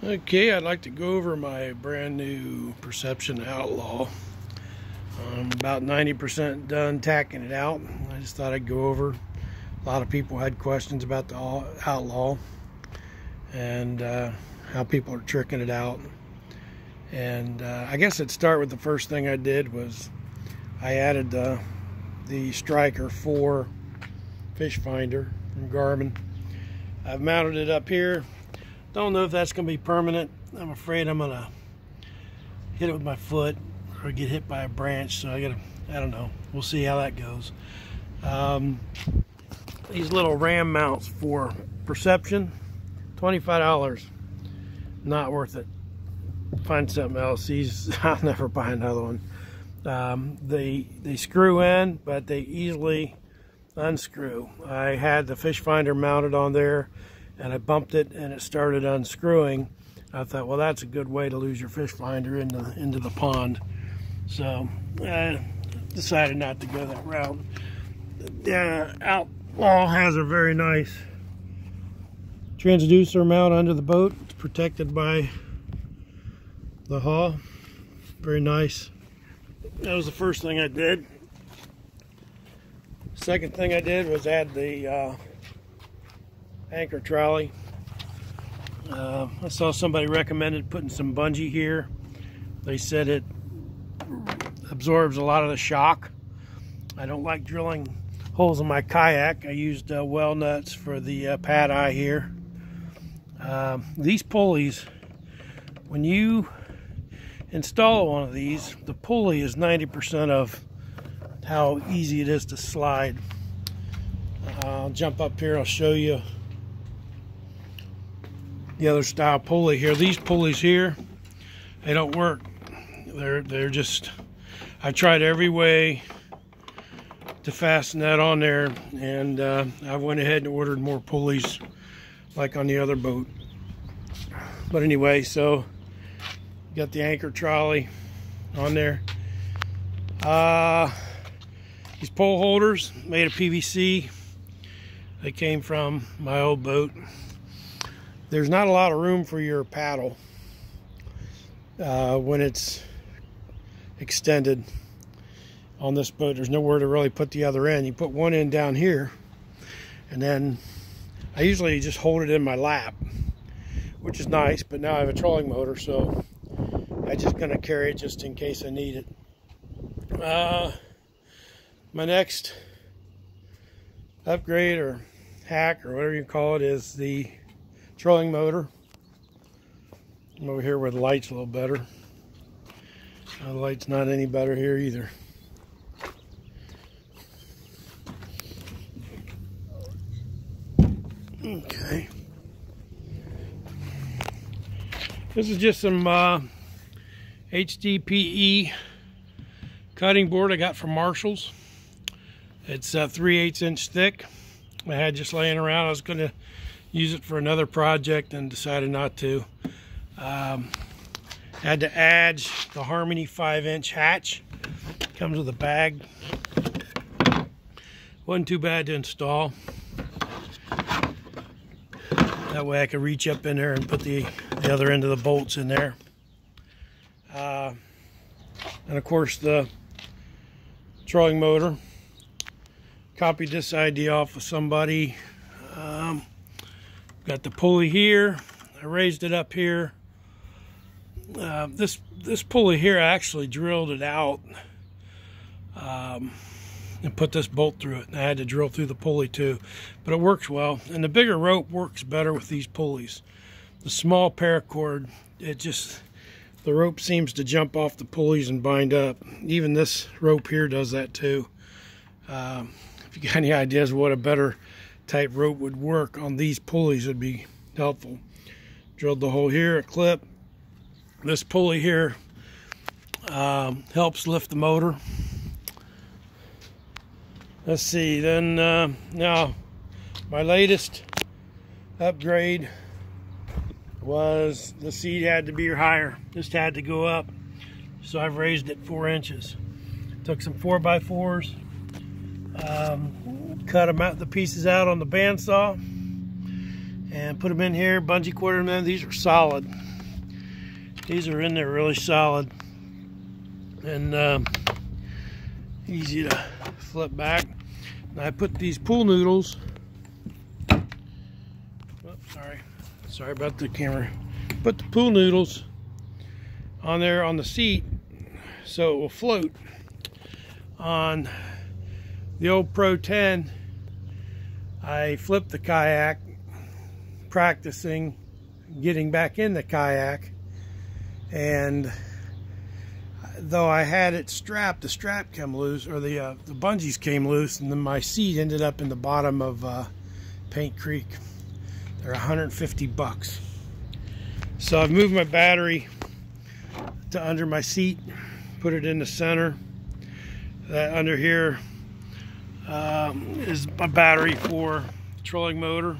Okay, I'd like to go over my brand new Perception Outlaw. I'm about 90% done tacking it out. I just thought I'd go over. A lot of people had questions about the Outlaw and how people are tricking it out. And I guess I'd start with the first thing I did was I added the Striker 4 fish finder from Garmin. I've mounted it up here. Don't know if that's going to be permanent. I'm afraid I'm going to hit it with my foot or get hit by a branch. So I don't know. We'll see how that goes. These little ram mounts for Perception, $25. Not worth it. Find something else. I'll never buy another one. They screw in, but they easily unscrew. I had the fish finder mounted on there, and I bumped it and it started unscrewing. I thought, well, that's a good way to lose your fish finder into the pond. So I decided not to go that route. The Outlaw has a very nice transducer mount under the boat. It's protected by the hull. Very nice. That was the first thing I did. Second thing I did was add the anchor trolley. I saw somebody recommended putting some bungee here. They said it absorbs a lot of the shock. I don't like drilling holes in my kayak. I used well nuts for the pad eye here. These pulleys, when you install one of these, the pulley is 90% of how easy it is to slide. I'll jump up here, I'll show you the other style pulley here. These pulleys here, they don't work. They're just, I tried every way to fasten that on there, and I went ahead and ordered more pulleys like on the other boat. But anyway, so got the anchor trolley on there. These pole holders made of PVC. They came from my old boat. There's not a lot of room for your paddle when it's extended on this boat. There's nowhere to really put the other end. You put one end down here, and then I usually just hold it in my lap, which is nice, but now I have a trolling motor, so I'm just gonna carry it just in case I need it. My next upgrade or hack or whatever you call it is the trolling motor. I'm over here where the light's a little better. The light's not any better here either. Okay. This is just some HDPE cutting board I got from Marshall's. It's 3/8 inch thick. I had just laying around. I was going to use it for another project and decided not to. Had to add the Harmony 5-inch hatch. Comes with a bag. Wasn't too bad to install. That way I could reach up in there and put the other end of the bolts in there. And of course the trolling motor. Copied this idea off of somebody. Got the pulley here. I raised it up here. This pulley here, I actually drilled it out and put this bolt through it. And I had to drill through the pulley too, but it works well. And the bigger rope works better with these pulleys. The small paracord, the rope seems to jump off the pulleys and bind up. Even this rope here does that too. If you got any ideas of what a better type rope would work on these pulleys, would be helpful. Drilled the hole here, a clip. This pulley here helps lift the motor. Let's see, then now my latest upgrade was the seat had to be higher. This had to go up, so I've raised it 4 inches. Took some 4x4s, cut them out, the pieces out on the bandsaw, and put them in here, bungee corded them in. These are solid. These are in there really solid and easy to flip back. And I put these pool noodles. Oops, sorry about the camera. Put the pool noodles on there on the seat so it will float. On the old Pro 10, I flipped the kayak, practicing getting back in the kayak, and though I had it strapped, the strap came loose, or the bungees came loose, and then my seat ended up in the bottom of Paint Creek. They're 150 bucks. So I've moved my battery to under my seat, put it in the center. That under here is my battery for the trolling motor.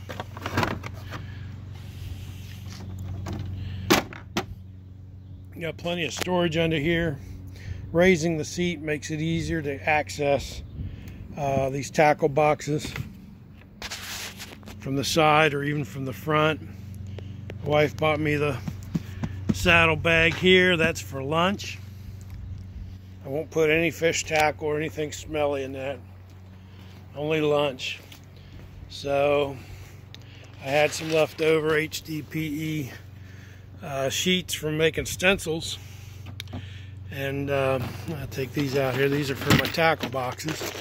Got plenty of storage under here. Raising the seat makes it easier to access these tackle boxes from the side or even from the front. My wife bought me the saddle bag here. That's for lunch. I won't put any fish tackle or anything smelly in that. Only lunch. So I had some leftover HDPE sheets from making stencils, and I'll take these out here. These are for my tackle boxes,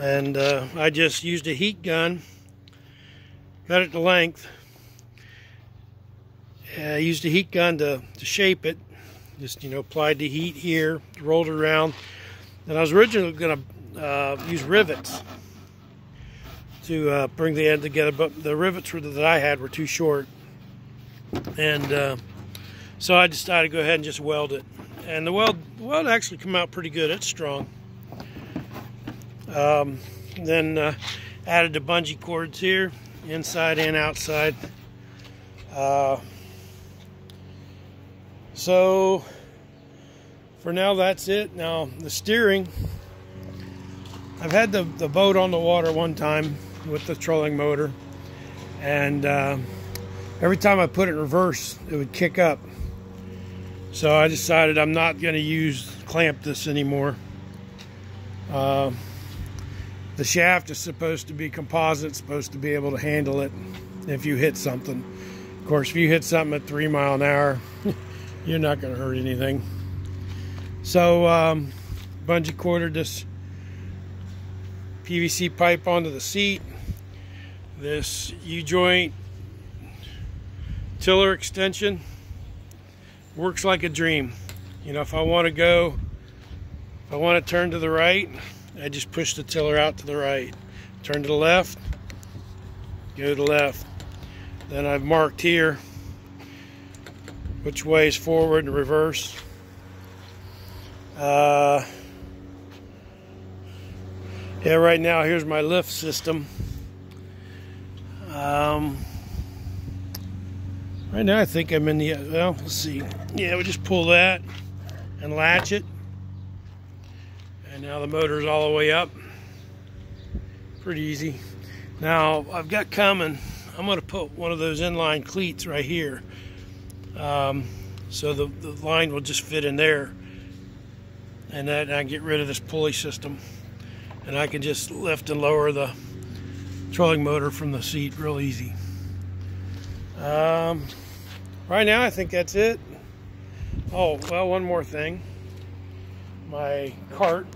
and I just used a heat gun, cut it to length. I used a heat gun to shape it. Just, you know, applied the heat here, rolled it around. And I was originally going to use rivets to bring the end together, but the rivets that I had were too short. And so I decided to go ahead and just weld it. And the weld actually came out pretty good. It's strong. Then added the bungee cords here, inside and outside. So for now, that's it. Now the steering, I've had the boat on the water one time with the trolling motor, and every time I put it in reverse, it would kick up. So I decided I'm not going to clamp this anymore. The shaft is supposed to be composite, supposed to be able to handle it if you hit something. Of course, if you hit something at 3 miles an hour, you're not going to hurt anything. So bungee corded this PVC pipe onto the seat. This U-joint tiller extension works like a dream. You know, if I want to turn to the right, I just push the tiller out to the right. Turn to the left, go to the left. Then I've marked here which way is forward and reverse. Yeah, right now here's my lift system. Right now I think I'm in the, well, let's see. Yeah, we just pull that and latch it. And now the motor's all the way up. Pretty easy. Now I've got coming, I'm going to put one of those inline cleats right here. So the line will just fit in there, and that I can get rid of this pulley system, and I can just lift and lower the trolling motor from the seat real easy. Right now I think that's it. Oh, well, one more thing. My cart.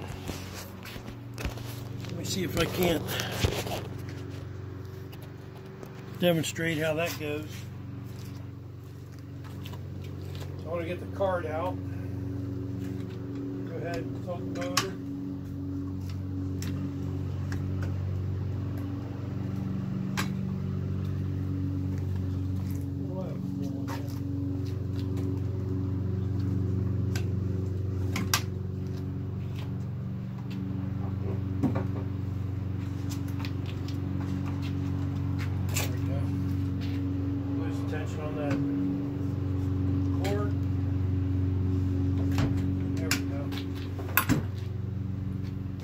Let me see if I can't demonstrate how that goes. I want to get the cart out. Go ahead and tilt the motor. There we go. Lose the tension on that cord. There we go.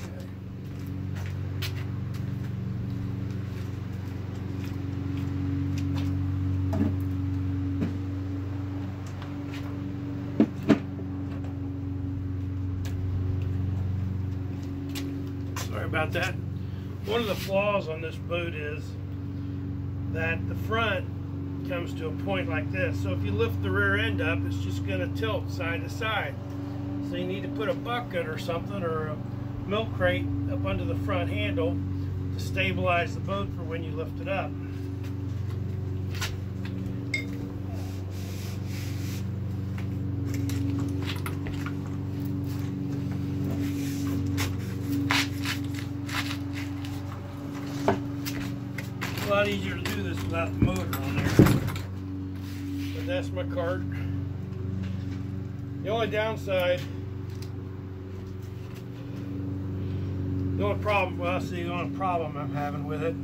Okay. about that. One of the flaws on this boat is that the front comes to a point like this. So if you lift the rear end up, it's just going to tilt side to side. So you need to put a bucket or something, or a milk crate up under the front handle to stabilize the boat for when you lift it up. A lot easier to do this without the motor on there. But that's my cart. The only downside, the only problem I'm having with it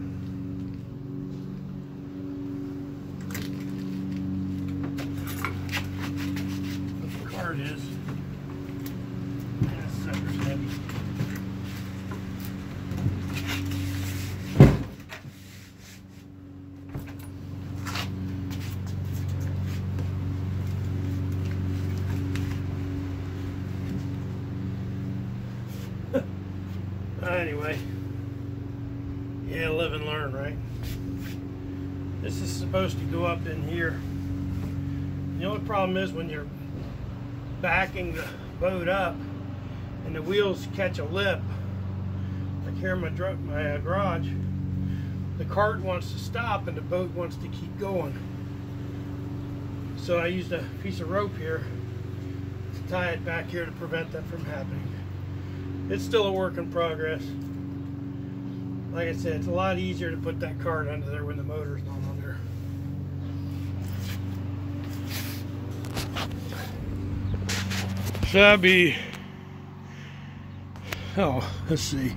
with the cart is, that sucker's heavy. Anyway, yeah, live and learn, right? This is supposed to go up in here. The only problem is when you're backing the boat up and the wheels catch a lip, like here in my garage, the cart wants to stop and the boat wants to keep going. So I used a piece of rope here to tie it back here to prevent that from happening. It's still a work in progress. Like I said, it's a lot easier to put that cart under there when the motor's not on there. So that'd be, let's see.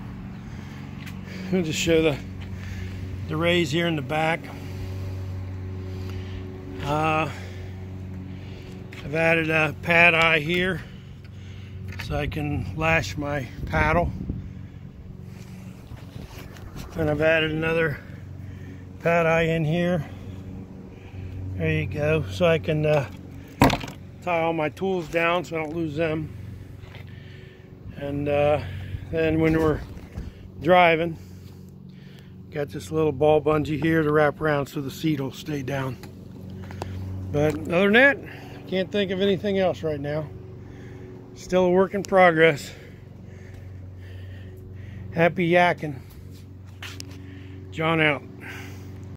I'll just show the rays here in the back. I've added a pad eye here so I can lash my paddle, and I've added another pad eye in here. There you go, so I can tie all my tools down so I don't lose them. And then when we're driving, got this little ball bungee here to wrap around so the seat will stay down. But other than that, can't think of anything else right now. Still a work in progress. Happy yakking. John out.